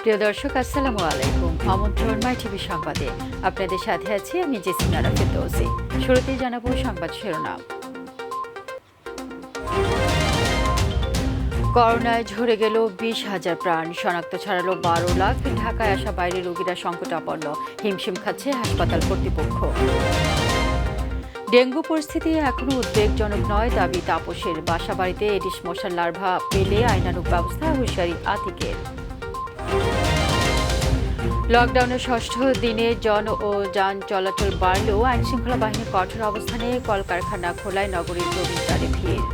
প্রিয় দর্শক, আসসালামু আলাইকুম। আমন্ত্রণ মাই টিভি সংবাদে আপনাদের সাথে আছি আমি জেসিনা ফেরদৌসী। শুরুতেই জানাবো সংবাদ শিরোনাম। করোনায় ঝরে গেল 20,000 প্রাণ, শনাক্ত ছাড়ালো 12 লাখ। ঢাকায় আসা বাইরে রোগীরা সংকটাপন্ন, হিমশিম খাচ্ছে হাসপাতাল কর্তৃপক্ষ। ডেঙ্গু পরিস্থিতি এখনও উদ্বেগজনক নয়, দাবি তাপসের। বাসাবাড়িতে এডিস মশার লার্ভা পেলে আইনানুগ ব্যবস্থা, হুঁশিয়ারি আতিকের। লকডাউনের ষষ্ঠ দিনে জন ও যান চলাচল বাড়লেও আইনশৃঙ্খলা বাহিনীর কঠোর অবস্থানে কলকারখানা খোলায় নগরীর প্রবেশদ্বারে ভিড়।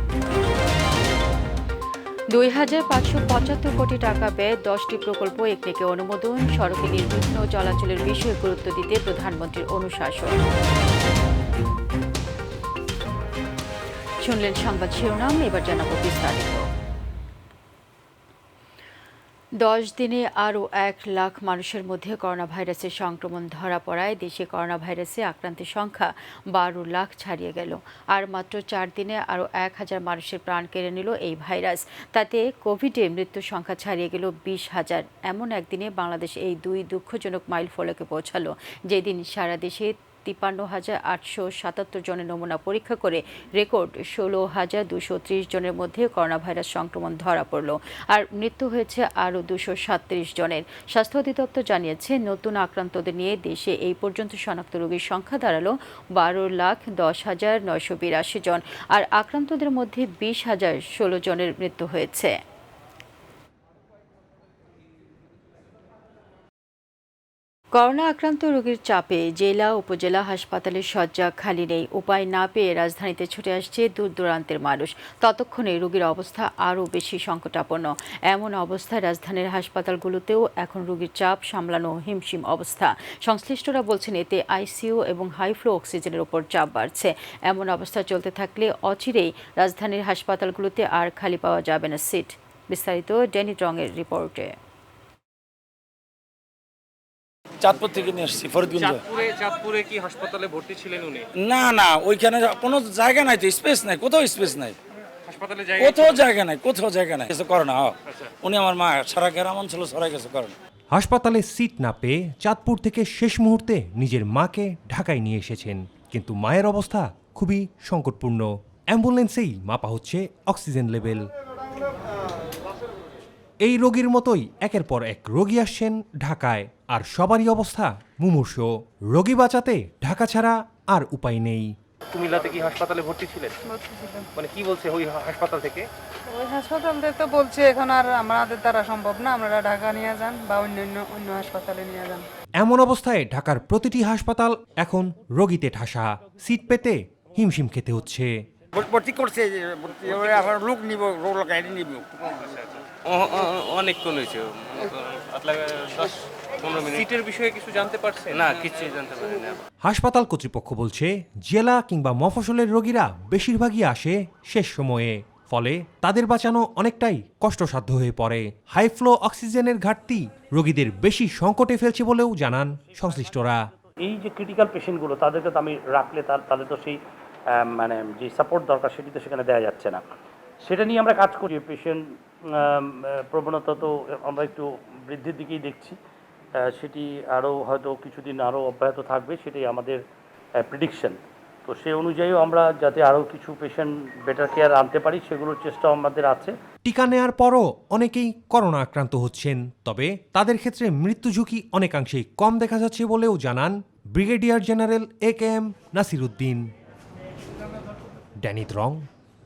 2,575 কোটি টাকা ব্যয়ে 10টি প্রকল্প একনেকে অনুমোদন, সড়কে নির্বিঘ্ন চলাচলের বিষয়ে গুরুত্ব দিতে প্রধানমন্ত্রীর অনুশাসন। শুনলেন সংবাদ শিরোনাম, এবার জানাবো বিস্তারিত। 10 দিনে আরও 1 লাখ মানুষের মধ্যে করোনা ভাইরাসের সংক্রমণ ধরা পড়ায় দেশে করোনা ভাইরাসে আক্রান্তের সংখ্যা 12 লাখ ছাড়িয়ে গেল। আর মাত্র 4 দিনে আরও 1,000 মানুষের প্রাণ কেড়ে নিল এই ভাইরাস। তাতে কোভিডে মৃত্যুর সংখ্যা ছাড়িয়ে গেল 20,000। এমন একদিনে বাংলাদেশ এই দুই দুঃখজনক মাইল ফলকে পৌঁছালো, যেদিন সারা দেশে 53,877 জনের নমুনা পরীক্ষা করে রেকর্ড 16,230 জনের মধ্যে করোনা ভাইরাস সংক্রমণ ধরা পড়ল। আর মৃত্যু হয়েছে আরও 237 জনের। স্বাস্থ্য অধিদপ্তর জানিয়েছে, নতুন আক্রান্তদের নিয়ে দেশে এই পর্যন্ত শনাক্ত রোগীর সংখ্যা দাঁড়ালো 12,10,982 জন। আর আক্রান্তদের মধ্যে 20,016 জনের মৃত্যু হয়েছে। করোনা আক্রান্ত রোগীর চাপে জেলা উপজেলা হাসপাতালের শয্যা খালি নেই। উপায় না পেয়ে রাজধানীতে ছুটে আসছে দূর দূরান্তের মানুষ। ততক্ষণে রোগীর অবস্থা আরও বেশি সংকটাপন্ন। এমন অবস্থায় রাজধানীর হাসপাতালগুলোতেও এখন রোগীর চাপ সামলানো হিমশিম অবস্থা। সংশ্লিষ্টরা বলছেন, এতে আইসিইউ এবং হাইফ্লো অক্সিজেনের ওপর চাপ বাড়ছে। এমন অবস্থা চলতে থাকলে অচিরেই রাজধানীর হাসপাতালগুলোতে আর খালি পাওয়া যাবে না সিট। বিস্তারিত ড্যানি রঙের রিপোর্টে। চাঁদপুর থেকে নিয়ে এসেছি ফরিদগঞ্জ। চাঁদপুরে কি হাসপাতালে ভর্তি ছিলেন উনি? না, ওইখানে কোনো জায়গা নাই, তো স্পেস নাই, কোথাও স্পেস নাই, হাসপাতালে কোথাও জায়গা নাই কিছু করোনা। উনি আমার মা, সারা গ্রাম অঞ্চলে ছড়াই গেছে করোনা। হাসপাতালে সিট না পেয়ে চাঁদপুর থেকে শেষ মুহূর্তে নিজের মাকে ঢাকায় নিয়ে এসেছেন, কিন্তু মায়ের অবস্থা খুবই সংকটপূর্ণ। অ্যাম্বুলেন্সেই মাপা হচ্ছে অক্সিজেন লেভেল। এই রোগীর মতোই একের পর এক রোগী আসছেন ঢাকায়, আর সবারই অবস্থা মুমূর্ষ। রোগী বাঁচাতে ঢাকা ছাড়া আর উপায় নেই। কুমিল্লাতে কি হাসপাতালে ভর্তি ছিলেন? মানে কি বলছে ওই হাসপাতাল থেকে? ওই হাসপাতাল থেকে তো বলছে এখন আর আমাদের দ্বারা সম্ভব না, আপনারা ঢাকা নিয়ে যান বা অন্য হাসপাতালে নিয়ে যান। এমন অবস্থায় ঢাকার প্রতিটি হাসপাতাল এখন রোগীতে ঠাসা। সিট পেতে হিমশিম খেতে হচ্ছে। ভর্তি করছে, লোক নিব, গাড়ি নিব। অনেকক্ষণ হয়েছে, সিটের বিষয়ে কিছু জানতে পারছেন? না, কিছুই জানতে পারি না। হাসপাতাল কর্তৃপক্ষ বলছে, জেলা কিংবা মফস্বলের রোগীরা বেশিরভাগই আসে শেষ সময়ে, ফলে তাদের বাঁচানো অনেকটাই কষ্টসাধ্য হয়ে পড়ে। হাইফ্লো অক্সিজেনের ঘাটতি রোগীদের বেশি সংকটে ফেলছে বলেও জানান সংশ্লিষ্টরা। এই যে ক্রিটিক্যাল পেশেন্টগুলো, তাদেরকে তো আমি রাখলে তাদের তো সেই মানে যে সাপোর্ট দরকার সেটি তো সেখানে দেওয়া যাচ্ছে না। সেটা নিয়ে আমরা কাজ করি। পেশেন্ট প্রবণতা তো আমরা একটু বৃদ্ধির দিকেই দেখছি, সেটি আরও হয়তো কিছুদিন আরও অব্যাহত থাকবে, সেটাই আমাদের প্রেডিকশন। তো সেই অনুযায়ীও আমরা যাতে আরও কিছু পেশেন্ট বেটার কেয়ার আনতে পারি, সেগুলোর চেষ্টাও আমাদের আছে। টিকা নেয়ার পরও অনেকেই করোনা আক্রান্ত হচ্ছেন, তবে তাদের ক্ষেত্রে মৃত্যু ঝুঁকি অনেকাংশেই কম দেখা যাচ্ছে বলেও জানান brigadier general AKM Nasir Uddin. Danny রং,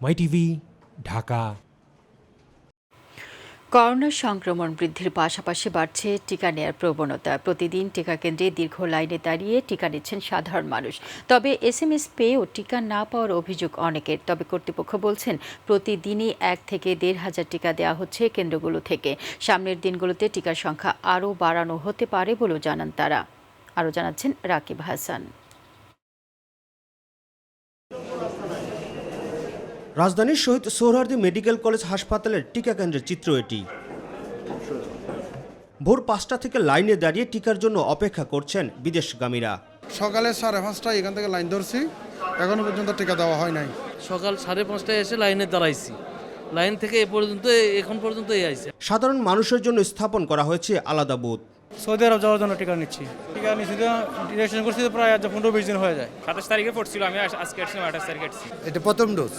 মাই টিভি, ঢাকা। করোনা সংক্রমণ বৃদ্ধির পাশাপাশি বাড়ছে টিকা নেয়ার প্রবণতা। প্রতিদিন টিকা কেন্দ্রে দীর্ঘ লাইনে দাঁড়িয়ে টিকা নিচ্ছেন সাধারণ মানুষ। তবে SMS পেয়েও টিকা না পাওয়ার অভিযোগ অনেকের। তবে কর্তৃপক্ষ বলছেন, প্রতিদিনই 1 থেকে 1,500 টিকা দেওয়া হচ্ছে কেন্দ্রগুলো থেকে। সামনের দিনগুলোতে টিকার সংখ্যা আরও বাড়ানো হতে পারে বলেও জানান তারা। আরও জানাচ্ছেন রাকিব হাসান। রাজধানীর শহীদ সোহরাওয়ার্দী মেডিকেল কলেজ হাসপাতালের টিকা কেন্দ্রের চিত্র এটি। ভোর 5টা থেকে লাইনে দাঁড়িয়ে টিকার জন্য অপেক্ষা করছেন বিদেশগামীরা। সকালে 5:30টায় এখান থেকে লাইন ধরছি, এখনো পর্যন্ত টিকা দেওয়া হয় নাই। সকাল 5:30টায় এসে লাইনে দাঁড়াইছি, লাইন থেকে এখন পর্যন্ত এই আইছে। সাধারণ মানুষের জন্য স্থাপন করা হয়েছে আলাদা বুথ। সৌদি আরব যাওয়ার জন্য টিকা নিচ্ছি। টিকা নিচ্ছি তো রেজিস্ট্রেশন করছি তো প্রায় 15-20 দিন হয়ে যায়। 27 তারিখে পড়ছিল, আমি আজকে আসছি, 28 তারিখে আসছি। এটা প্রথম ডোজ।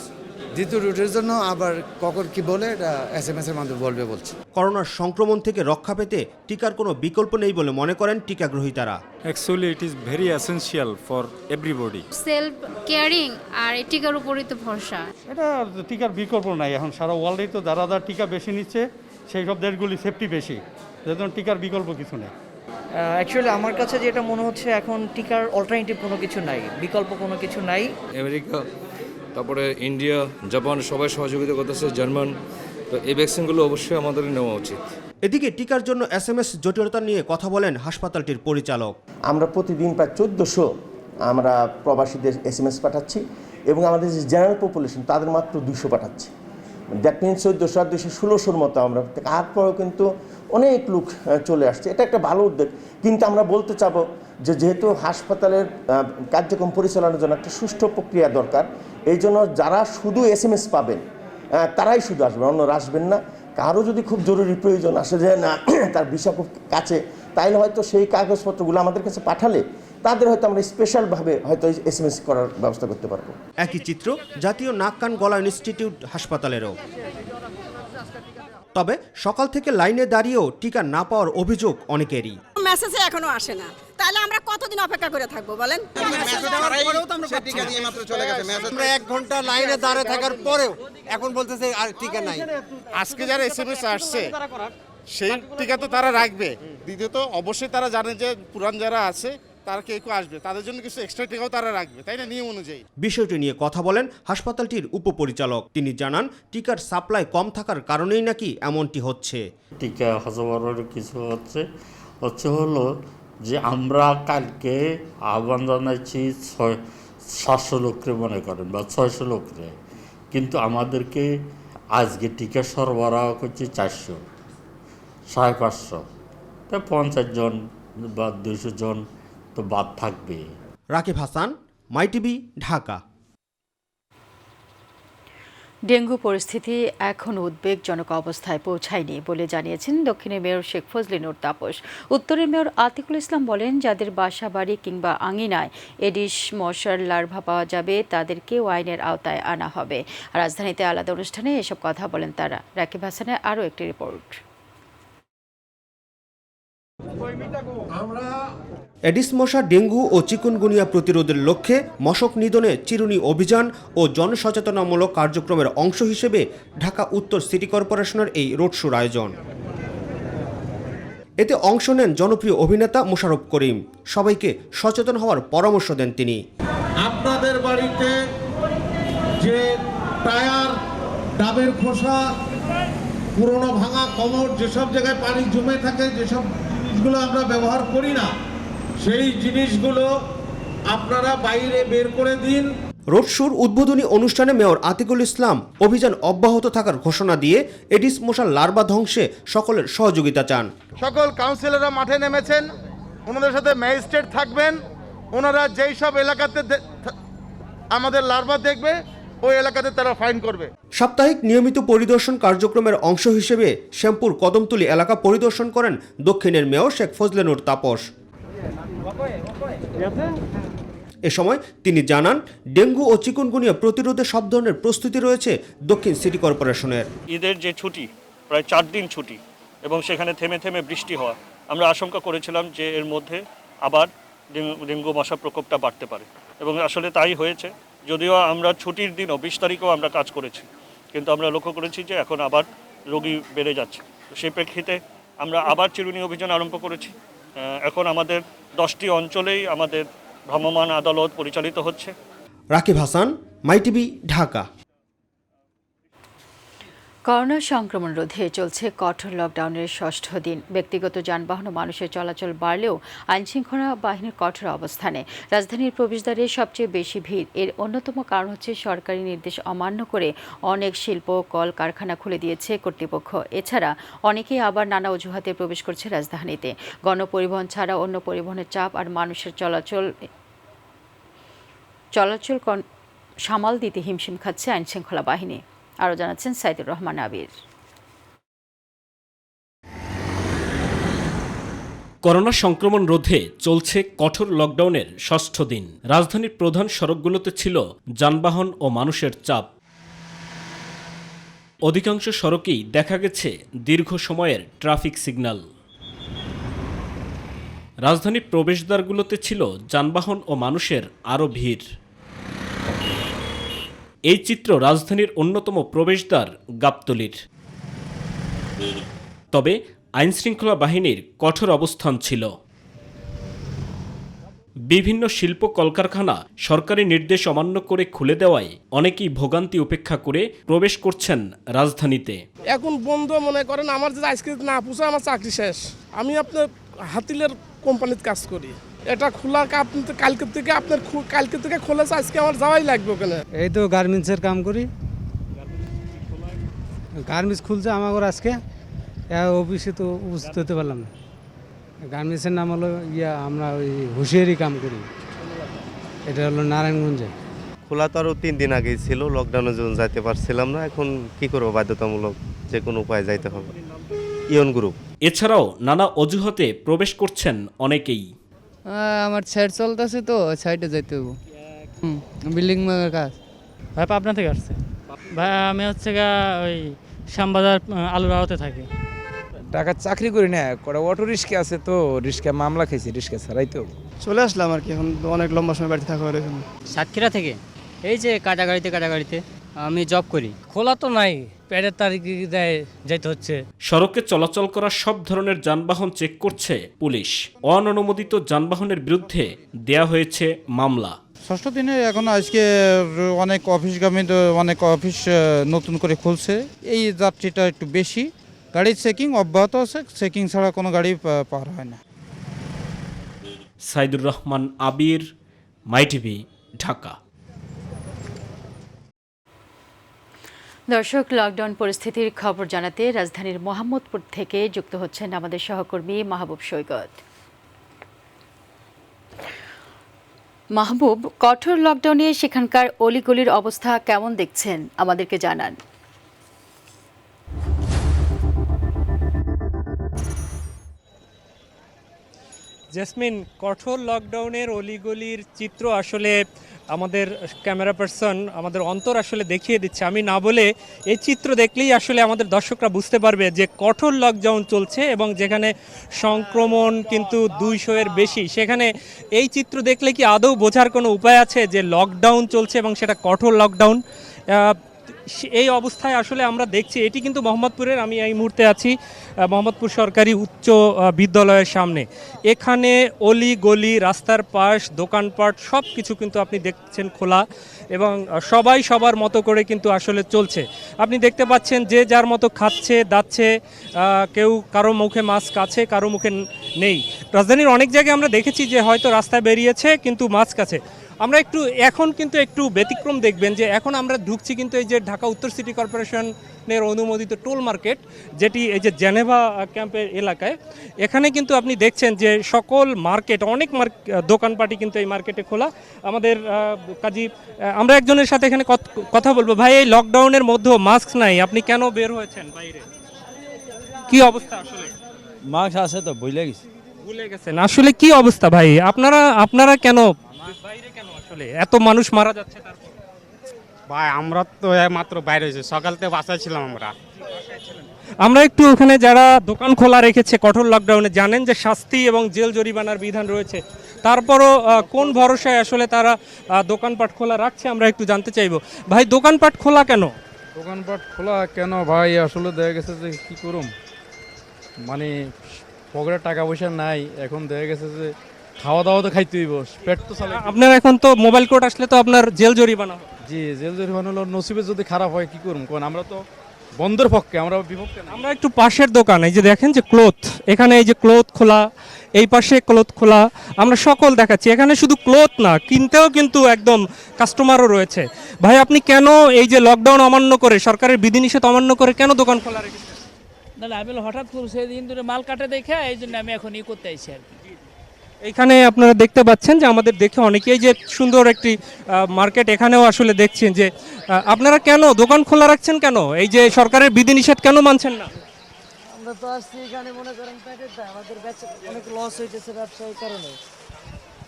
দ্বিতীয় ডোজের জন্য আবার কখন কি বলে এটা SMS এর মাধ্যমে বলবে বলছে। করোনার সংক্রমণ থেকে রক্ষা পেতে টিকার কোনো বিকল্প নেই বলে মনে করেন টিকাগ্রহীতারা। Actually, it is very essential for everybody. Self caring আর এই টিকার উপরই তো ভরসা। এটা টিকার বিকল্প নাই, এখন সারা ওয়ার্ল্ডেই তো যারা টিকা বেশি নিচ্ছে সেই সব দেশগুলি সেফটি বেশি, যেমন টিকার বিকল্প কিছু নেই। অ্যাকচুয়ালি আমার কাছে যেটা মনে হচ্ছে এখন টিকার অল্টারনেটিভ কোনো কিছু নাই, বিকল্প কোনো কিছু নাই। আমেরিকা, তারপরে ইন্ডিয়া, জাপান সবাই সহযোগিতা করতেছে, জার্মান। তো এই ভ্যাকসিনগুলো অবশ্যই আমাদের নেওয়া উচিত। এদিকে টিকার জন্য SMS জটিলতা নিয়ে কথা বলেন হাসপাতালটির পরিচালক। আমরা প্রতিদিন প্রায় 1400 আমরা প্রবাসীদের SMS পাঠাচ্ছি এবং আমাদের যে জেনারেল পপুলেশন তাদের মাত্র 200 পাঠাচ্ছি। দ্যাট মিনস 1400 আর 216 মতো আমরা, তারপরেও কিন্তু অনেক লোক চলে আসছে। এটা একটা ভালো উদ্যোগ, কিন্তু আমরা বলতে চাবো যে যেহেতু হাসপাতালের কার্যক্রম পরিচালনার জন্য একটা সুষ্ঠু প্রক্রিয়া দরকার, এই জন্য যারা শুধু SMS পাবেন তারাই শুধু আসবেন, অন্যরা আসবেন না। কারো যদি খুব জরুরি প্রয়োজন আসে যে না তার ভিসা খুব কাছে, তাইলে হয়তো সেই কাগজপত্রগুলো আমাদের কাছে পাঠালে তাদের হয়তো আমরা স্পেশালভাবে হয়তো SMS করার ব্যবস্থা করতে পারবো। একই চিত্র জাতীয় নাক কান গলা ইনস্টিটিউট হাসপাতালেরও। তবে সকাল থেকে লাইনে দাঁড়িয়েও টিকা না পাওয়ার অভিযোগ অনেকেরই। মেসেজে এখনো আসে না, তাহলে আমরা কতদিন অপেক্ষা করে থাকবো বলেন? আমরা 1 ঘন্টা লাইনে দাঁড়িয়ে থাকার পরেও এখন বলতেছে আর টিকা নাই। আজকে যারা SMS আসছে সেই টিকা তো তারা রাখবে। দ্বিতীয়ত অবশ্যই তারা জানে যে পুরান যারা আছে তারা কেউ আসবে, তাদের জন্য কিছু এক্সট্রা টিকাও তারা রাখবে, তাই না, নিয়ম অনুযায়ী। বিষয়টি নিয়ে কথা বলেন হাসপাতালটির উপপরিচালক। তিনি জানান টিকার সাপ্লাই কম থাকার কারণেই নাকি এমনটি হচ্ছে। টিকা হজবরর কিছু হচ্ছে হলো যে আমরা কালকে আহ্বান জানাইছি 700 লোকরে মনে করেন বা 600 লোকরে, কিন্তু আমাদেরকে আজকে টিকা সরবরাহ করছে 400, 550, তা 50 জন বা 200 জন তো বাদ থাকবে। রাকিব হাসান, মাই টিভি, ঢাকা। ডেঙ্গু পরিস্থিতি এখনও উদ্বেগজনক অবস্থায় পৌঁছায়নি বলে জানিয়েছেন দক্ষিণের মেয়র শেখ ফজলে নূর তাপস। উত্তরের মেয়র আতিকুল ইসলাম বলেন, যাদের বাসা বাড়ি কিংবা আঙিনায় এডিস মশার লার্ভা পাওয়া যাবে তাদেরকেও আইনের আওতায় আনা হবে। রাজধানীতে আলাদা অনুষ্ঠানে এসব কথা বলেন তারা। রাকিব হাসানের আরও একটি রিপোর্ট। এডিস মশা, ডেঙ্গু ও চিকুনগুনিয়া প্রতিরোধের লক্ষ্যে মশক নিধনে চিরুনি অভিযান ও জনসচেতনামূলক কার্যক্রমের অংশ হিসেবে ঢাকা উত্তর সিটি কর্পোরেশনের এই রোড শোর আয়োজন। এতে অংশ নেন জনপ্রিয় অভিনেতা মোশাররফ করিম। সবাইকে সচেতন হওয়ার পরামর্শ দেন তিনি। আপনাদের বাড়িতে যে টায়ার, ডাবের খোসা, পুরনো ভাঙা কমোড, যেসব জায়গায় পানি জমে থাকে, যেসব জিনিসগুলো আমরা ব্যবহার করি না, সেই জিনিসগুলো আপনারা বাইরে বের করে দিন। রোড শোর উদ্বোধনী অনুষ্ঠানে মেয়র আতিকুল ইসলাম অভিযান অব্যাহত থাকার ঘোষণা দিয়ে এডিস মশার লার্ভা ধ্বংসে সকলের সহযোগিতা চান। সকল কাউন্সিলররা মাঠে নেমেছেন, ওনাদের সাথে ম্যাজিস্ট্রেট থাকবেন। ওনারা যেই সব এলাকাতে আমাদের লার্ভা দেখবে ওই এলাকাতে তারা ফাইন করবে। সাপ্তাহিক নিয়মিত পরিদর্শন কার্যক্রমের অংশ হিসেবে শ্যামপুর কদমতলী এলাকা পরিদর্শন করেন দক্ষিণের মেয়র শেখ ফজলে নূর তাপস। এ সময় তিনি জানান, ডেঙ্গু ও চিকুনগুনিয়া প্রতিরোধে সব ধরনের প্রস্তুতি রয়েছে দক্ষিণ সিটি কর্পোরেশনের। ঈদের যে ছুটি, প্রায় 4 দিন ছুটি, এবং সেখানে থেমে থেমে বৃষ্টি হওয়া, আমরা আশঙ্কা করেছিলাম যে এর মধ্যে আবার ডেঙ্গু মশা প্রকোপটা বাড়তে পারে, এবং আসলে তাই হয়েছে। যদিও আমরা ছুটির দিনও 20 তারিখেও আমরা কাজ করেছি, কিন্তু আমরা লক্ষ্য করেছি যে এখন আবার রোগী বেড়ে যাচ্ছে। সেই প্রেক্ষিতে আমরা আবার চিরুনি অভিযান আরম্ভ করেছি। এখন আমাদের 10টি অঞ্চলেই আমাদের ভ্রাম্যমাণ আদালত পরিচালিত হচ্ছে। রাকিব হাসান, মাই টিভি, ঢাকা। করোনা সংক্রমণ রোধে চলছে কঠোর লকডাউনের 6ষ্ঠ দিন। ব্যক্তিগত যানবাহন ও মানুষের চলাচল বাড়লেও আইনশৃঙ্খলা বাহিনীর কঠোর অবস্থানে। রাজধানীর প্রবেশদ্বারে সবচেয়ে বেশি ভিড়। এর অন্যতম কারণ হচ্ছে সরকারি নির্দেশ অমান্য করে অনেক শিল্প কল কারখানা খুলে দিয়েছে কর্তৃপক্ষ। এছাড়া অনেকেই আবার নানা অজুহাতে প্রবেশ করছে রাজধানীতে। গণপরিবহন ছাড়া অন্য পরিবহনের চাপ আর মানুষের চলাচল সামাল দিতে হিমশিম খাচ্ছে আইনশৃঙ্খলা বাহিনী। আরও জানাচ্ছেন সাইদুর রহমান আবির। করোনা সংক্রমণ রোধে চলছে কঠোর লকডাউনের ৬ষ্ঠ দিন। রাজধানীর প্রধান সড়কগুলোতে ছিল যানবাহন ও মানুষের চাপ। অধিকাংশ সড়কেই দেখা গেছে দীর্ঘ সময়ের ট্রাফিক সিগন্যাল। রাজধানীর প্রবেশদ্বারগুলোতে ছিল যানবাহন ও মানুষের আরও ভিড়। এই চিত্র রাজধানীর অন্যতম প্রবেশদ্বার গাবতলীর। তবে আইনশৃঙ্খলা বাহিনীর কঠোর অবস্থান ছিল। বিভিন্ন শিল্প কলকারখানা সরকারি নির্দেশ অমান্য করে খুলে দেওয়ায় অনেকেই ভোগান্তি উপেক্ষা করে প্রবেশ করছেন রাজধানীতে। এখন বন্ধ মনে করেন আমার যদি আজকে না পুষে আমার চাকরি শেষ। আমি আপনার হাতিলের কোম্পানিতে কাজ করি, এটা খোলা কালকে থেকে খোলেছে, আজকে আমার যাওয়াই লাগবে ওখানে। এই তো গার্মেন্টসের কাম করি, গার্মেন্টস খুলছে আমার আজকে, অফিসে তো উপস্থিত হতে পারলাম না। গার্মেন্টসের নাম হলো আমরা ওই হুঁশিয়ারি কাম করি, এটা হলো নারায়ণগঞ্জে। খোলা তো আরও 3 দিন আগেই ছিল, লকডাউনের জন্য যাইতে পারছিলাম না, এখন কি করবো, বাধ্যতামূলক যে কোনো উপায়ে যাইতে হবে। ইয়ন গ্রুপ। এছাড়াও নানা অজুহাতে প্রবেশ করছেন অনেকেই। আমার সাইড চলতেছে তো সাইডে যাইতে হবে, বিল্ডিং কাজ। ভাই পাবনা থেকে আসছে। ভাই আমি হচ্ছে ওই শ্যামবাজার আলুরাওতে থাকি। টাকার চাকরি করি না, কটা অটো রিক্সা আছে তো, রিক্সা মামলা খাইছি, রিক্সা ছাড়াই তো চলে আসলাম আর কি, এখন অনেক লম্বা সময় বাড়িতে থাকা হয়। সাতক্ষীরা থেকে এই যে কাটাগাড়িতে আমি জব করি। খোলা তো নাই, প্যাডের তারিখ দেয় যাইতে হচ্ছে। সড়কে চলাচল করা সব ধরনের যানবাহন চেক করছে পুলিশ। অননুমোদিত যানবাহনের বিরুদ্ধে দেয়া হয়েছে মামলা। 6ষ্ঠ দিনে এখন আজকে অনেক অফিসগামী অনেক অফিস নতুন করে খুলছে, এই যাত্রীটা একটু বেশি। গাড়ির চেকিং অব্যাহত আছে, চেকিং ছাড়া কোনো গাড়ি পার হয় না। সাইদুর রহমান আবির, মাই টিভি, ঢাকা। দর্শক, লকডাউন পরিস্থিতির খবর জানাতে রাজধানীর মোহাম্মদপুর থেকে যুক্ত হচ্ছেন আমাদের সহকর্মী মাহবুব সৈকত। মাহবুব, কঠোর লকডাউনে সেখানকার অলিগলির অবস্থা কেমন দেখছেন, আমাদেরকে জানান। জেসমিন, কঠোর লকডাউনের অলিগলির চিত্র আসলে আমাদের ক্যামেরা পার্সন আমাদের অন্তর আসলে দেখিয়ে দিচ্ছে। আমি না বলে এই চিত্র দেখলেই আসলে আমাদের দর্শকরা বুঝতে পারবে যে কঠোর লকডাউন চলছে এবং যেখানে সংক্রমণ কিন্তু 200-এর বেশি, সেখানে এই চিত্র দেখলে কি আদৌ বোঝার কোনো উপায় আছে যে লকডাউন চলছে এবং সেটা কঠোর লকডাউন? এই অবস্থায় আসলে আমরা দেখছি, এটি কিন্তু মোহাম্মদপুরের, আমি এই মুহূর্তে আছি মোহাম্মদপুর সরকারি উচ্চ বিদ্যালয়ের সামনে। এখানে অলি গলি, রাস্তার পাশ, দোকানপাট সব কিছু কিন্তু আপনি দেখছেন খোলা এবং সবাই সবার মতো করে কিন্তু আসলে চলছে। আপনি দেখতে পাচ্ছেন যে যার মতো খাচ্ছে দাচ্ছে, কেউ কারো মুখে মাস্ক আছে কারো মুখে নেই। রাজধানীর অনেক জায়গায় আমরা দেখেছি যে হয়তো রাস্তায় বেরিয়েছে কিন্তু মাস্ক আছে। আমরা এখন কিন্তু একটু ব্যতিক্রম দেখবেন যে এখন আমরা ঢুকছি কিন্তু এই যে ঢাকা উত্তর সিটি কর্পোরেশনের অনুমোদিত টোল মার্কেট, যেটি এই যে জেনেভা ক্যাম্পের এলাকায়। এখানে কিন্তু আপনি দেখছেন যে সকল মার্কেট, অনেক দোকানপাটি কিন্তু এই মার্কেটে খোলা। আমাদের কাজী, আমরা একজনের সাথে এখানে কথা বলবো। ভাই, এই লকডাউনের মধ্যেও মাস্ক নাই, আপনি কেন বের হয়েছেন বাইরে? কি অবস্থা আসলে? মাস্ক আছে তো ভুলে গেছেন আসলে কি অবস্থা ভাই? আপনারা কেন বাইরে, কেন আসলে এত মানুষ মারা যাচ্ছে? তারপর ভাই আমরা তো মাত্র বাইরে হয়েছে, সকাল থেকে বাসায় ছিলাম। আমরা একটু ওখানে যারা দোকান খোলা রেখেছে কঠোর লকডাউনে, জানেন যে শাস্তি এবং জেল জরিমানার বিধান রয়েছে, তারপরও কোন ভরসায় আসলে তারা দোকানপাট খোলা রাখছে আমরা একটু জানতে চাইবো। ভাই, দোকানপাট খোলা কেন? দোকানপাট খোলা কেন ভাই, আসলে দেখা গেছে যে কী করুম, মানে পকেটে টাকা পয়সা নাই, এখন দেখা গেছে যে খাওয়া দাওয়া তো খাইতে হইব, পেট তো চলে। আপনার এখন তো মোবাইল কোর্ট আসলে তো আপনার জেল জরিমানা। জি, জেল জরিমানা হলো, নসিবে যদি খারাপ হয় কি করুম, কারণ আমরা তো বন্ধের পক্ষে, আমরা বিপক্ষে। আমরা একটু পাশের দোকান, এই যে দেখেন যে ক্লোথ, এখানে এই যে ক্লোথ খোলা, এই পাশে ক্লোথ খোলা, আমরা সকল দেখাচ্ছি। এখানে শুধু ক্লোথ না, কিনতেও কিন্তু একদম কাস্টমারও রয়েছে। ভাই, আপনি কেন এই যে লকডাউন অমান্য করে, সরকারের বিধিনিষেধ অমান্য করে কেন দোকান খোলা রেখেছেন? না, আমি হঠাৎ করে সেদিন ধরে মাল কাটে দেখে এই জন্য আমি এখন করতে আইছি আর কি। এখানে আপনারা দেখতে পাচ্ছেন যে আমাদের দেখে অনেকেই যে সুন্দর একটি মার্কেট, এখানেও আসলে দেখছেন যে আপনারা কেন দোকান খোলা রাখছেন, কেন এই যে সরকারের বিধিনিষেধ কেন মানছেন না? আমরা তো আসছি এখানে মনে করেন প্যাকেট দেয়, আমাদের বেচে অনেক লস হইতেছে ব্যবসায়িক কারণে।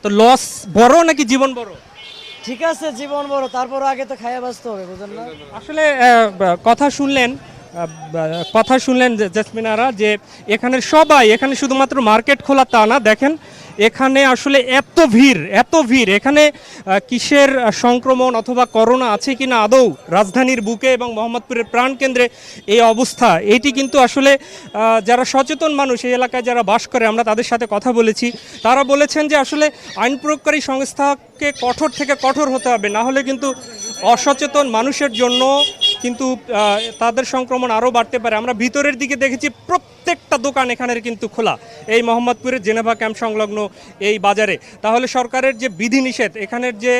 তো লস বড় নাকি জীবন বড়? ঠিক আছে জীবন বড়, তারপর আগে তো খাইয়া বাঁচতে হবে, বুঝেন না? আসলে কথা শুনলেন জেসমিনারা যে এখানের সবাই, এখানে শুধুমাত্র মার্কেট খোলা তা না, দেখেন এখানে আসলে এত ভিড় এখানে কিসের সংক্রমণ অথবা করোনা আছে কিনা আদৌ রাজধানীর বুকে এবং মোহাম্মদপুরের প্রাণকেন্দ্রে এই অবস্থা, এটি কিন্তু আসলে যারা সচেতন মানুষ এই এলাকায় যারা বাস করে, আমরা তাদের সাথে কথা বলেছি, তারা বলেছেন যে আসলে আইন প্রয়োগকারী সংস্থাকে কঠোর থেকে কঠোর হতে হবে, না হলে কিন্তু অসচেতন মানুষের জন্য কিন্তু তাদের সংক্রমণ আরও বাড়তে পারে। আমরা ভিতরের দিকে দেখেছি প্রত্যেকটা দোকান এখানের কিন্তু খোলা, এই মোহাম্মদপুরের জেনেভা ক্যাম্প সংলগ্ন এই বাজারে। তাহলে সরকারের যে বিধিনিষেধ, এখানের যে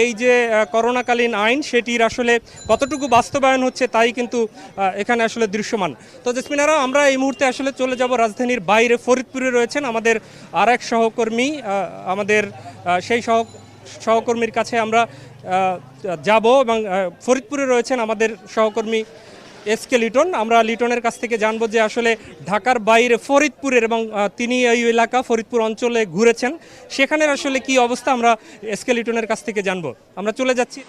এই যে করোনাকালীন আইন, সেটির আসলে কতটুকু বাস্তবায়ন হচ্ছে তাই কিন্তু এখানে আসলে দৃশ্যমান। তো জেসমিনারা, আমরা এই মুহূর্তে আসলে চলে যাব রাজধানীর বাইরে, ফরিদপুরে রয়েছেন আমাদের আরেক সহকর্মী, আমাদের সেই সহকর্মীর কাছে আমরা যাব এবং ফরিদপুরে রয়েছেন আমাদের সহকর্মী এসকে লিটন। আমরা লিটনের কাছ থেকে জানবো যে আসলে ঢাকার বাইরে ফরিদপুরের, এবং তিনি এই এলাকা ফরিদপুর অঞ্চলে ঘুরেছেন, সেখানের আসলে কি অবস্থা আমরা এসকে লিটনের কাছ থেকে জানবো। আমরা চলে যাচ্ছি।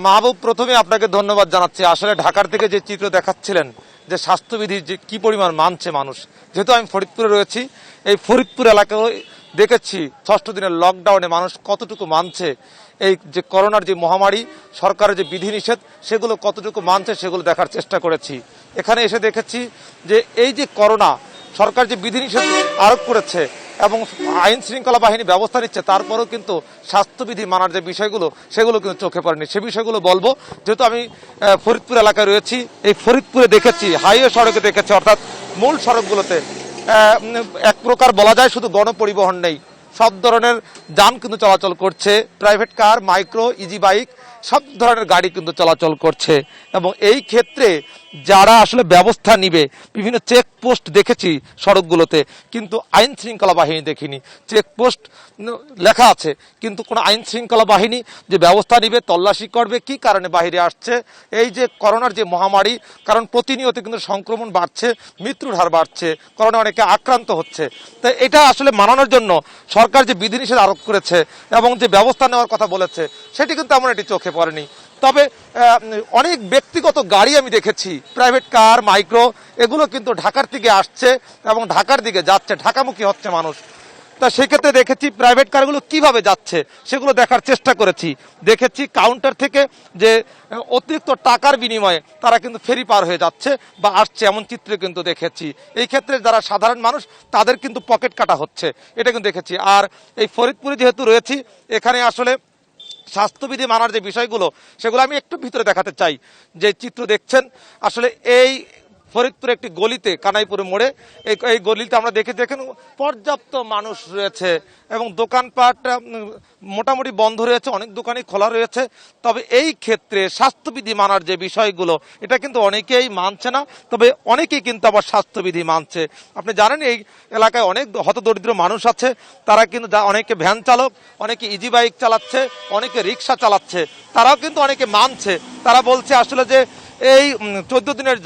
মাহবুব, প্রথমে আপনাকে ধন্যবাদ জানাচ্ছি। আসলে ঢাকার থেকে যে চিত্র দেখাচ্ছিলেন যে স্বাস্থ্যবিধি যে কি পরিমাণ মানছে মানুষ, যেহেতু আমি ফরিদপুরে রয়েছি, এই ফরিদপুর এলাকায় দেখেছি ৬ষ্ঠ দিনের লকডাউনে মানুষ কতটুকু মানছে, এই যে করোনার যে মহামারী, সরকারের যে বিধিনিষেধ, সেগুলো কতটুকু মানছে সেগুলো দেখার চেষ্টা করেছি। এখানে এসে দেখেছি যে এই যে করোনা, সরকার যে বিধিনিষেধ আরোপ করেছে এবং আইন শৃঙ্খলা বাহিনী ব্যবস্থা নিচ্ছে, তারপরেও কিন্তু স্বাস্থ্যবিধি মানার যে বিষয়গুলো, সেগুলো কিন্তু চোখে পড়েনি। সে বিষয়গুলো বলবো, যেহেতু আমি ফরিদপুর এলাকায় রয়েছি। এই ফরিদপুরে দেখেছি, হাইওয়ে সড়কে দেখেছি, অর্থাৎ মূল সড়কগুলোতে এক প্রকার বলা যায় শুধু গণপরিবহন নেই, সব ধরনের যান কিন্তু চলাচল করছে, private car, micro, easy bike, সব ধরনের গাড়ি কিন্তু চলাচল করছে। এবং এই ক্ষেত্রে যারা আসলে ব্যবস্থা নিবে, বিভিন্ন চেকপোস্ট দেখেছি সড়কগুলোতে, কিন্তু আইন শৃঙ্খলা বাহিনী দেখিনি। চেকপোস্ট লেখা আছে, কিন্তু কোনো আইন শৃঙ্খলা বাহিনী যে ব্যবস্থা নিবে, তল্লাশি করবে, কি কারণে বাইরে আসছে, এই যে করোনার যে মহামারী, কারণ প্রতিনিয়ত কিন্তু সংক্রমণ বাড়ছে, মৃত্যুর হার বাড়ছে, করোনা অনেকে আক্রান্ত হচ্ছে। তো এটা আসলে মানানোর জন্য সরকার যে বিধিনিষেধ আরোপ করেছে এবং যে ব্যবস্থা নেওয়ার কথা বলেছে, সেটি কিন্তু তেমন এটি চোখে পড়েনি। তবে অনেক ব্যক্তিগত গাড়ি আমি দেখেছি, প্রাইভেট কার, মাইক্রো, এগুলো কিন্তু ঢাকার থেকে আসছে এবং ঢাকার দিকে যাচ্ছে, ঢাকামুখী হচ্ছে মানুষ। তা সেক্ষেত্রে দেখেছি প্রাইভেট কারগুলো কিভাবে যাচ্ছে সেগুলো দেখার চেষ্টা করেছি। দেখেছি কাউন্টার থেকে যে অতিরিক্ত টাকার বিনিময়ে তারা কিন্তু ফেরি পার হয়ে যাচ্ছে বা আসছে, এমন চিত্র কিন্তু দেখেছি। এই ক্ষেত্রে যারা সাধারণ মানুষ, তাদের কিন্তু পকেট কাটা হচ্ছে, এটা কিন্তু দেখেছি। আর এই ফরিদপুরে যেহেতু রয়েছি, এখানে আসলে স্বাস্থ্যবিধি মানার যে বিষয়গুলো, সেগুলো আমি একটু ভিতরে দেখাতে চাই। যে চিত্র দেখছেন, আসলে এই ফরিদপুরে একটি গলিতে, কানাইপুরে মোড়ে, এই গলিতে আমরা দেখেন পর্যাপ্ত মানুষ রয়েছে এবং দোকানপাট মোটামুটি বন্ধ রয়েছে, অনেক দোকানই খোলা রয়েছে। তবে এই ক্ষেত্রে স্বাস্থ্যবিধি মানার যে বিষয়গুলো, এটা কিন্তু অনেকেই মানছে না, তবে অনেকেই কিন্তু আবার স্বাস্থ্যবিধি মানছে। আপনি জানেন এই এলাকায় অনেক হতদরিদ্র মানুষ আছে, তারা কিন্তু অনেকে ভ্যান চালক, অনেকে ইজি বাইক চালাচ্ছে, অনেকে রিক্সা চালাচ্ছে, তারাও কিন্তু অনেকে মানছে। তারা বলছে আসলে যে এই 14 দিনের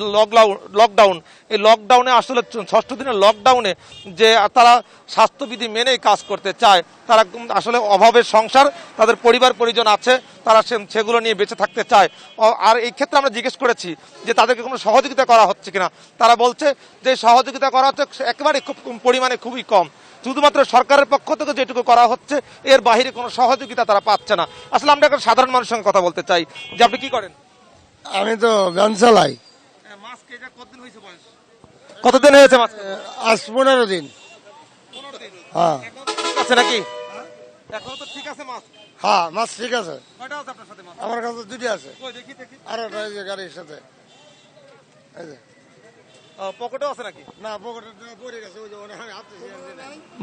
লকডাউন, এই লকডাউনে আসলে 6ষ্ঠ দিনের লকডাউনে যে তারা স্বাস্থ্যবিধি মেনেই কাজ করতে চায়, তারা আসলে অভাবের সংসার, তাদের পরিবার পরিজন আছে, তারা সেগুলো নিয়ে বেঁচে থাকতে চায়। আর এই ক্ষেত্রে আমরা জিজ্ঞেস করেছি যে তাদেরকে কোনো সহযোগিতা করা হচ্ছে কিনা, তারা বলছে যে সহযোগিতা করা হচ্ছে একেবারে খুব পরিমাণে, খুবই কম, শুধুমাত্র সরকারের পক্ষ থেকে যেটুকু করা হচ্ছে, এর বাইরে কোনো সহযোগিতা তারা পাচ্ছে না। আসলে আমরা একটা সাধারণ মানুষের সঙ্গে কথা বলতে চাই যে আপনি কি করেন? আমি তো ভ্যান চালাই। কতদিন হয়েছে মাছ? আজ 15 দিন। হ্যাঁ, আছে নাকি? এখন তো ঠিক আছে মাছ? হ্যাঁ, মাছ ঠিক আছে। কয়টা আছে আপনার সাথে মাছ? আমার কাছে 2টি আছে। কই দেখি দেখি। আর একটা এই যে গাড়ির সাথে। এই যে পকেটেও আছে নাকি? না, পকেটে পড়ে গেছে, ওই যে ওখানে হাতে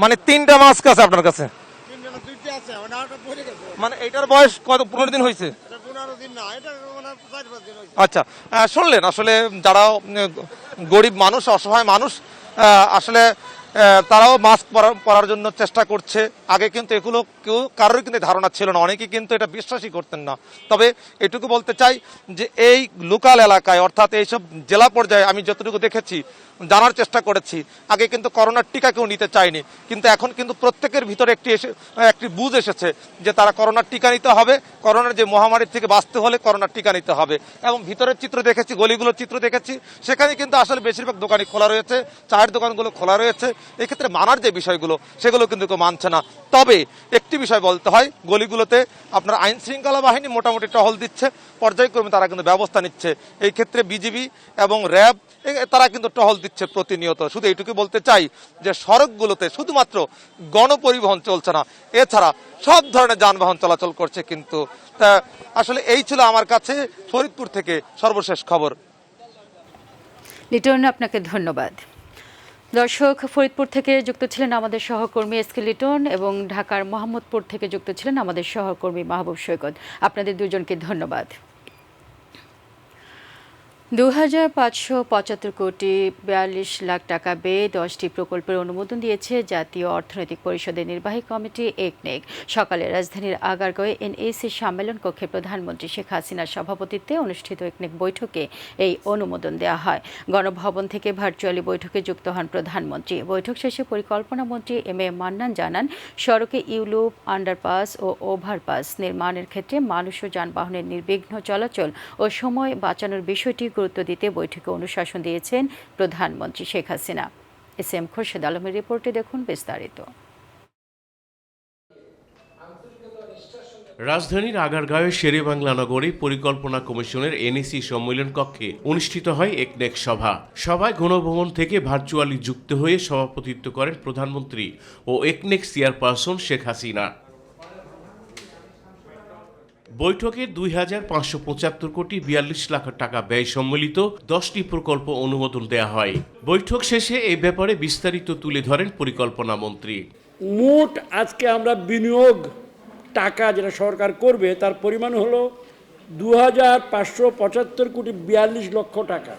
মানে 3টা মাছ আছে আপনার কাছে? 2টি আছে, ওখানে আরেকটা পড়ে গেছে। মানে এটার বয়স কত, 15 দিন হয়েছে? এটা 15 দিন না, এটা আচ্ছা, শুনলেন আসলে যারা গরিব মানুষ, অসহায় মানুষ, আসলে তারাও মাস্ক পরার জন্য চেষ্টা করছে। আগে কিন্তু এগুলো কারোর কিন্তু ধারণা ছিল না, অনেকে কিন্তু এটা বিশ্বাসই করতেন না। তবে এটুকু বলতে চাই যে এই লোকাল এলাকায় অর্থাৎ এইসব জেলা পর্যায়ে আমি যতটুকু দেখেছি, জানার চেষ্টা করেছি, আগে কিন্তু করোনার টিকা কেউ নিতে চায়নি, কিন্তু এখন কিন্তু প্রত্যেকের ভিতরে একটি বুঝ এসেছে যে তারা করোনার টিকা নিতে হবে, করোনার যে মহামারীর থেকে বাঁচতে হলে করোনার টিকা নিতে হবে। এবং ভিতরের চিত্র দেখেছি, গলিগুলোর চিত্র দেখেছি, সেখানে কিন্তু আসলে বেশিরভাগ দোকানই খোলা রয়েছে, চায়ের দোকানগুলো খোলা রয়েছে। এক্ষেত্রে মানার যে বিষয়গুলো সেগুলো কিন্তু কেউ মানছে না। তবে একটি বিষয় বলতে হয়, গলিগুলোতে আপনার আইন শৃঙ্খলা বাহিনী মোটামুটি টহল দিচ্ছে, পর্যায়ক্রমে তারা কিন্তু ব্যবস্থা নিচ্ছে। এই ক্ষেত্রে বিজিবি এবং র্যাব তারা কিন্তু টহল দিচ্ছে প্রতিনিয়ত। শুধু এইটুকু বলতে চাই যে সড়কগুলোতে শুধুমাত্র গণপরিবহন চলছে না, এছাড়া সব ধরনের যানবাহন চলাচল করছে। কিন্তু তা আসলে এই ছিল আমার কাছে ফরিদপুর থেকে সর্বশেষ খবর। লিটন, আপনাকে ধন্যবাদ। দর্শক, ফরিদপুর থেকে যুক্ত ছিলেন আমাদের সহকর্মী এসকে লিটন এবং ঢাকার মোহাম্মদপুর থেকে যুক্ত ছিলেন আমাদের সহকর্মী মাহবুব সৈকত। আপনাদের দুজনকে ধন্যবাদ। 2575 কোটি 42 লাখ টাকা ব্যয়ে 10টি প্রকল্পের অনুমোদন দিয়েছে জাতীয় অর্থনৈতিক পরিষদের নির্বাহী কমিটি একনেক। সকালে রাজধানীর আগারগাঁওয়ে এনএসি সম্মেলন কক্ষে প্রধানমন্ত্রী শেখ হাসিনার সভাপতিত্বে অনুষ্ঠিত একনেক বৈঠকে এই অনুমোদন দেওয়া হয়। গণভবন থেকে ভার্চুয়ালি বৈঠকে যুক্ত হন প্রধানমন্ত্রী। বৈঠক শেষে পরিকল্পনা মন্ত্রী এম এ মান্নান জানান, সড়কে ইউলুপ, আন্ডারপাস ও ওভারপাস নির্মাণের ক্ষেত্রে মানুষ ও যানবাহনের নির্বিঘ্ন চলাচল ও সময় বাঁচানোর বিষয়টি গুরুত্ব দিতে বৈঠকে অনুশাসন দিয়েছেন প্রধানমন্ত্রী শেখ হাসিনা। এসএম খোরশেদ আলমের রিপোর্টে দেখুন বিস্তারিত। রাজধানীর আগারগাঁওয়ে শেরেবাংলা নগরে পরিকল্পনা কমিশনের এনএসি সম্মেলন কক্ষে অনুষ্ঠিত হয় একনেক সভা। সভায় গণভবন থেকে ভার্চুয়ালি যুক্ত হয়ে সভাপতিত্ব করেন প্রধানমন্ত্রী ও একনেক চেয়ারপারসন শেখ হাসিনা। বৈঠকে 2575 কোটি 42 লাখ টাকা ব্যয় সম্মিলিত 10টি প্রকল্প অনুমোদন দেওয়া হয়। বৈঠক শেষে এই ব্যাপারে বিস্তারিত তুলে ধরেন পরিকল্পনা মন্ত্রী। মোট আজকে আমরা বিনিয়োগ টাকা যেটা সরকার করবে তার পরিমাণ হলো 2575 কোটি 42 লক্ষ টাকা।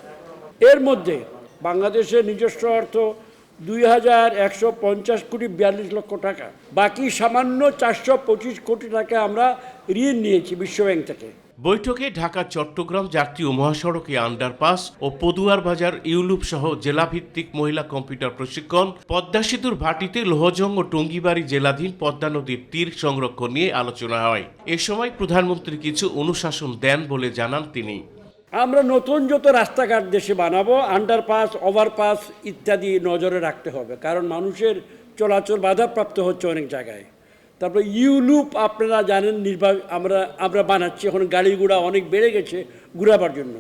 এর মধ্যে বাংলাদেশের নিজস্ব অর্থ 2150 কোটি 42 লক্ষ টাকা, বাকি সামান্য 425 কোটি টাকা আমরা ঋণ নিয়েছি বিশ্বব্যাংক থেকে। বৈঠকে ঢাকা চট্টগ্রাম জাতীয় মহাসড়কে আন্ডারপাস ও পদুয়ার বাজার ইউলুপ সহ জেলাভিত্তিক মহিলা কম্পিউটার প্রশিক্ষণ, পদ্মা সেতুর ভাটিতে লোহজং ও টঙ্গীবাড়ি জেলাধীন পদ্মা নদীর তীর সংরক্ষণ নিয়ে আলোচনা হয়। এ সময় প্রধানমন্ত্রী কিছু অনুশাসন দেন বলে জানান তিনি। আমরা নতুন যত রাস্তাঘাট দেশে বানাবো, আন্ডারপাস, ওভারপাস ইত্যাদি নজরে রাখতে হবে, কারণ মানুষের চলাচল বাধাপ্রাপ্ত হচ্ছে অনেক জায়গায়। তারপর ইউলুপ আপনারা জানেন আমরা বানাচ্ছি, এখন গাড়ি ঘোড়া অনেক বেড়ে গেছে ঘুরাবার জন্য।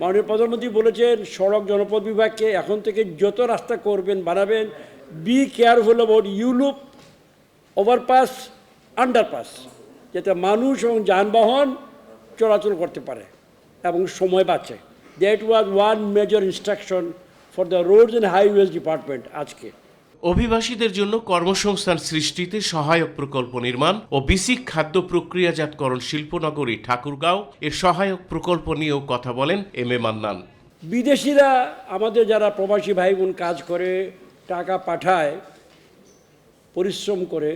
মাননীয় প্রধানমন্ত্রী বলেছেন সড়ক জনপদ বিভাগকে এখন থেকে যত রাস্তা করবেন বানাবেন, be careful about U loop, overpass, underpass, যাতে মানুষ এবং যানবাহন চলাচল করতে পারে এবং সময় বাঁচে। That was one major instruction for the roads and highways department. আজকে অভিবাসীদের জন্য কর্মসংস্থান সৃষ্টিতে সহায়ক প্রকল্প নির্মাণ ও বিসিক খাদ্য প্রক্রিয়াজাতকরণ শিল্পনগরী ঠাকুরগাঁও এর সহায়ক প্রকল্প নিয়েও কথা বলেন এম এ মান্নান। বিদেশিরা আমাদের যারা প্রবাসী ভাই বোন কাজ করে টাকা পাঠায় পরিশ্রম করে,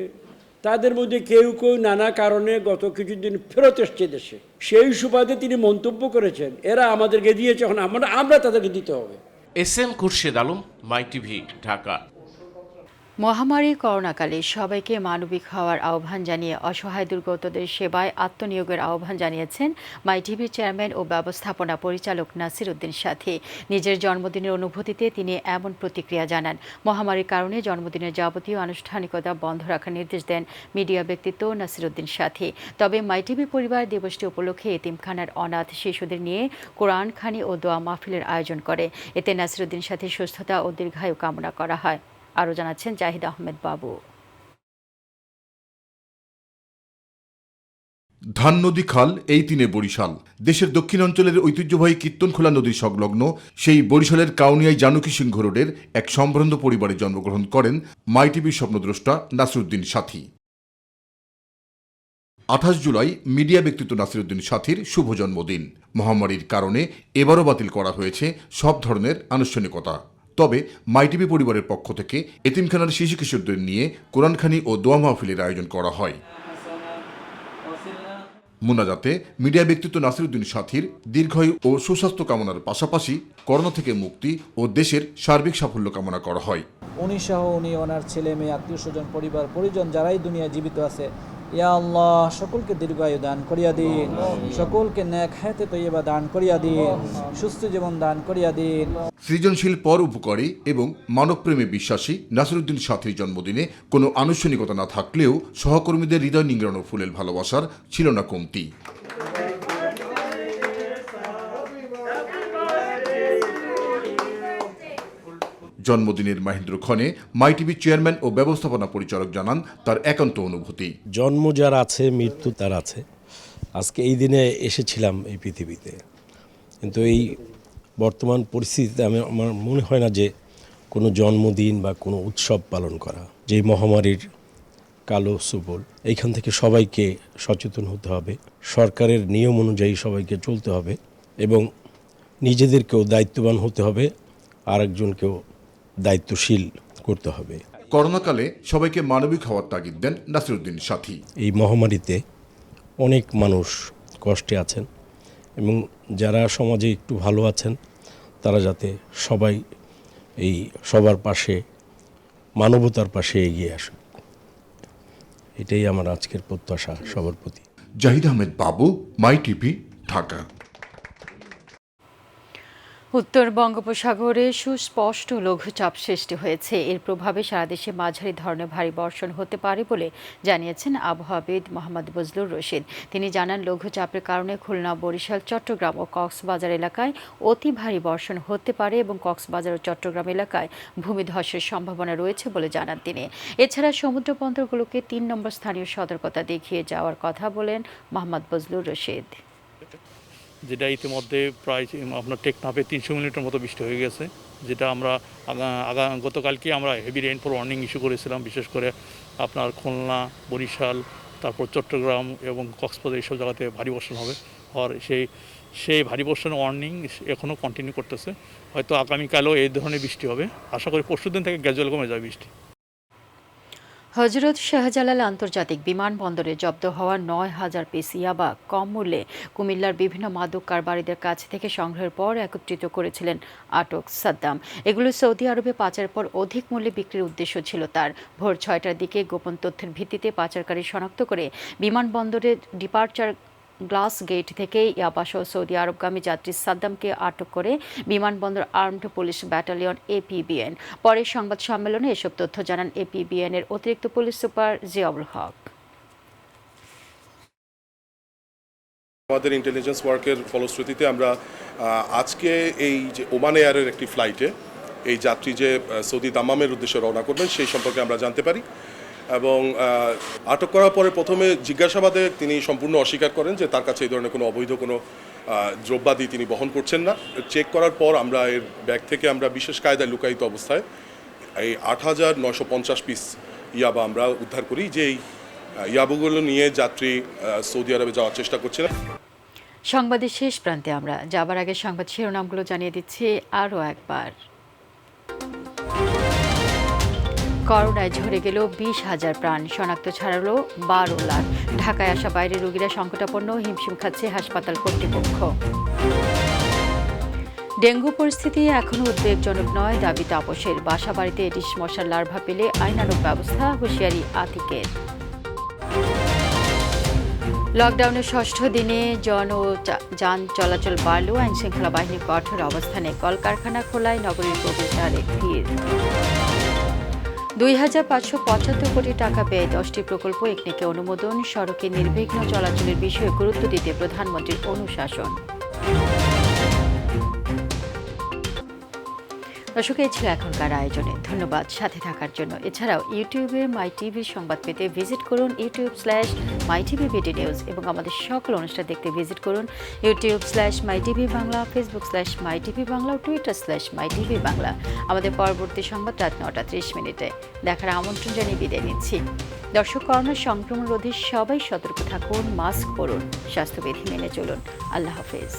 তাদের মধ্যে কেউ কেউ নানা কারণে গত কিছুদিন ফেরত এসছে দেশে। সেই সুবাদে তিনি মন্তব্য করেছেন এরা আমাদেরকে দিয়েছে, এখন আমরা তাদেরকে দিতে হবে। এসএম খোরশেদ আলম, মাই টিভি, ঢাকা। মহামারী করোনাকালে সবাইকে মানবিক হওয়ার আহ্বান জানিয়ে অসহায় দুর্গতদের সেবায় আত্মনিয়োগের আহ্বান জানিয়েছেন মাই টিভির চেয়ারম্যান ও ব্যবস্থাপনা পরিচালক নাসির উদ্দিন সাথী। নিজের জন্মদিনের অনুভূতিতে তিনি এমন প্রতিক্রিয়া জানান। মহামারীর কারণে জন্মদিনের যাবতীয় আনুষ্ঠানিকতা বন্ধ রাখার নির্দেশ দেন মিডিয়া ব্যক্তিত্ব নাসির উদ্দিন সাথী। তবে মাই টিভি পরিবার দিবসটি উপলক্ষে এতিমখানার অনাথ শিশুদের নিয়ে কোরআন খানি ও দোয়া মাহফিলের আয়োজন করে। এতে নাসির উদ্দিন সাথীর সুস্থতা ও দীর্ঘায়ু কামনা করা হয়। আরও জানাচ্ছেন জাহিদ আহমেদ বাবু। ধান নদী খাল এই তিনে বরিশাল। দেশের দক্ষিণ অঞ্চলের ঐতিহ্যবাহী কীর্তনখোলা নদী সংলগ্ন সেই বরিশালের কাউনিয়ায় জানকী সিংহ রোডের এক সম্ভ্রান্ত পরিবারে জন্মগ্রহণ করেন মাই টিভির স্বপ্নদ্রষ্টা নাসির উদ্দিন সাথী। 28 জুলাই মিডিয়া ব্যক্তিত্ব নাসিরউদ্দিন সাথীর শুভ জন্মদিন। মহামারীর কারণে এবারও বাতিল করা হয়েছে সব ধরনের আনুষ্ঠানিকতা। তবে মাইটিভি পরিবারের পক্ষ থেকে এতিমখানার শিশু কিশোরদের নিয়ে কোরআনখানি ও দোয়া মাহফিলের আয়োজন করা হয়। মোনাজাতে মিডিয়া ব্যক্তিত্ব নাসিরউদ্দিন সাথীর দীর্ঘায়ু ও সুস্বাস্থ্য কামনার পাশাপাশি করোনা থেকে মুক্তি ও দেশের সার্বিক সাফল্য কামনা করা হয়। উনি সহ উনি ওনার ছেলে মেয়ে আত্মীয় স্বজন পরিবার পরিজন যারাই দুনিয়ায় জীবিত আছে, ইয়া আল্লাহ সকলকে দীর্ঘায়ু দান করিয়া দিন, সকলকে নেক হায়াতে তৈয়বা দান করিয়া দিন, সুস্থ জীবন দান করিয়া দিন। সৃজনশীল পর উপকারী এবং মানবপ্রেমে বিশ্বাসী নাসিরউদ্দিন সাথীর জন্মদিনে কোনো আনুষ্ঠানিকতা না থাকলেও সহকর্মীদের হৃদয় নিংড়ানো ফুলের ভালোবাসার ছিল না কমতি। জন্মদিনের মাহেন্দ্রক্ষণে মাইটিভি চেয়ারম্যান ও ব্যবস্থাপনা পরিচালক জানান তার একান্ত অনুভূতি। জন্ম যার আছে মৃত্যু তার আছে। আজকে এই দিনে এসেছিলাম এই পৃথিবীতে, কিন্তু এই বর্তমান পরিস্থিতিতে আমার মনে হয় না যে কোনো জন্মদিন বা কোনো উৎসব পালন করা। যে মহামারীর কালো সুবল, এইখান থেকে সবাইকে সচেতন হতে হবে, সরকারের নিয়ম অনুযায়ী সবাইকে চলতে হবে এবং নিজেদেরকেও দায়িত্ববান হতে হবে, আরেকজনকেও দায়িত্বশীল করতে হবে। করোনাকালে সবাইকে মানবিক হওয়ার তাগিদ দেন নাসিরউদ্দিন সাথী। এই মহামারীতে অনেক মানুষ কষ্টে আছেন এবং যারা সমাজে একটু ভালো আছেন তারা যাতে সবাই এই সবার পাশে, মানবতার পাশে এগিয়ে আসুক, এটাই আমার আজকের প্রত্যাশা সবার প্রতি। জাহিদ আহমেদ বাবু, মাইটিভি, ঢাকা। উত্তর বঙ্গোপসাগরে সুস্পষ্ট লঘুচাপ সৃষ্টি হয়েছে। এর প্রভাবে সারা দেশে মাঝারি ধরনের ভারী বর্ষণ হতে পারে বলে জানিয়েছেন আবহাওয়াবিদ মোহাম্মদ বজলুর রশিদ। তিনি জানান, লঘুচাপের কারণে খুলনা, বরিশাল, চট্টগ্রাম ও কক্সবাজার এলাকায় অতি ভারী বর্ষণ হতে পারে এবং কক্সবাজার ও চট্টগ্রাম এলাকায় ভূমিধসের সম্ভাবনা রয়েছে বলে জানান তিনি। এছাড়া সমুদ্র বন্দরগুলোকে 3 নম্বর স্থানীয় সতর্কতা দেখিয়ে যাওয়ার কথা বলেন মোহাম্মদ বজলুর রশিদ। যেটা ইতিমধ্যে প্রায় আপনার টেকনাফে 300 মিলিমিটার মতো বৃষ্টি হয়ে গেছে, যেটা আমরা গতকালকে আমরা হেভি রেইনফল ওয়ার্নিং ইস্যু করেছিলাম, বিশেষ করে আপনার খুলনা, বরিশাল, তারপর চট্টগ্রাম এবং কক্সবাজার এইসব জায়গাতে ভারী বর্ষণ হবে। আর সেই ভারী বর্ষণ ওয়ার্নিং এখনও কন্টিনিউ করতেছে। হয়তো আগামীকালও এই ধরনের বৃষ্টি হবে। আশা করি পরশুদিন থেকে গ্যাজুয়াল কমে যাবে বৃষ্টি। হযরত শাহজালাল আন্তর্জাতিক বিমানবন্দরে জব্দ হওয়া 9,000 পিস ইয়াবা কম মূল্যে কুমিল্লার বিভিন্ন মাদক কারবারিদের কাছ থেকে সংগ্রহের পর একত্রিত করেছিলেন আটক সাদ্দাম। এগুলো সৌদি আরবে পাচারের পর অধিক মূল্যে বিক্রির উদ্দেশ্য ছিল তার। ভোর 6টার দিকে গোপন তথ্যের ভিত্তিতে পাচারকারী শনাক্ত করে বিমানবন্দরের ডিপার্চার গ্লাস গেট থেকে ইয়াবাসহ সৌদি আরবগামী যাত্রী সাদ্দামকে আটক করে বিমানবন্দর আর্মড পুলিশ ব্যাটালিয়ন APBN। পরে সংবাদ সম্মেলনে এসব তথ্য জানান APBN এর অতিরিক্ত পুলিশ সুপার জিয়াউল হক। আমাদের ইন্টেলিজেন্স ওয়ার্কের ফলশ্রুতিতে আমরা আজকে এই যে ওমান এয়ারের একটি ফ্লাইটে এই যাত্রী যে সৌদি দাম্মামের উদ্দেশ্যে রওনা করবেন সেই সম্পর্কে আমরা জানতে পারি এবং আটক করার পরে প্রথমে জিজ্ঞাসাবাদে তিনি সম্পূর্ণ অস্বীকার করেন যে তার কাছে এই ধরনের কোনো অবৈধ কোনো দ্রব্যাদি তিনি বহন করছেন না। চেক করার পর আমরা এর ব্যাগ থেকে আমরা বিশেষ কায়দায় লুকায়িত অবস্থায় এই 8,950 পিস ইয়াবা আমরা উদ্ধার করি, যে এই ইয়াবাগুলো নিয়ে যাত্রী সৌদি আরবে যাওয়ার চেষ্টা করছিলেন। সংবাদের শেষ প্রান্তে আমরা যাবার আগে সংবাদ শিরোনামগুলো জানিয়ে দিচ্ছি আরও একবার। করোনায় ঝরে গেল 20,000 প্রাণ, শনাক্ত ছাড়ালো 12 লাখ। ঢাকায় আসা বাইরের রোগীরা সংকটাপন্ন, হিমশিম খাচ্ছে হাসপাতাল কর্তৃপক্ষ। ডেঙ্গু পরিস্থিতি এখনও উদ্বেগজনক নয়, দাবি তাপসের। বাসা বাড়িতে এডিস মশার লার্ভা পেলে আইনানুগ ব্যবস্থা, হুঁশিয়ারি আতিকের। লকডাউনের 6ষ্ঠ দিনে যান চলাচল বাড়লেও আইনশৃঙ্খলা বাহিনীর কঠোর অবস্থানে। কলকারখানা খোলায় নগরীর প্রবেশদ্বারে ভিড়। 2,575 কোটি টাকা ব্যয় 10টি প্রকল্প, একনেকে অনুমোদন। সড়কে নির্বিঘ্ন চলাচলের বিষয়ে গুরুত্ব দিতে প্রধানমন্ত্রীর অনুশাসন। দর্শক, এই ছিল এখনকার আয়োজনে। ধন্যবাদ সাথে থাকার জন্য। এছাড়াও ইউটিউবে মাই টিভির সংবাদ পেতে ভিজিট করুন youtube/mytvbd নিউজ এবং আমাদের সকল অনুষ্ঠান দেখতে ভিজিট করুন youtube/mytvবাংলা, Facebook/mytvবাংলা ও Twitter/mytvবাংলা। আমাদের পরবর্তী সংবাদ রাত 9:30 দেখার আমন্ত্রণ জানিয়ে বিদায় নিচ্ছি। দর্শক, করোনা সংক্রমণ রোধে সবাই সতর্ক থাকুন, মাস্ক পরুন, স্বাস্থ্যবিধি মেনে চলুন। আল্লাহ হাফেজ।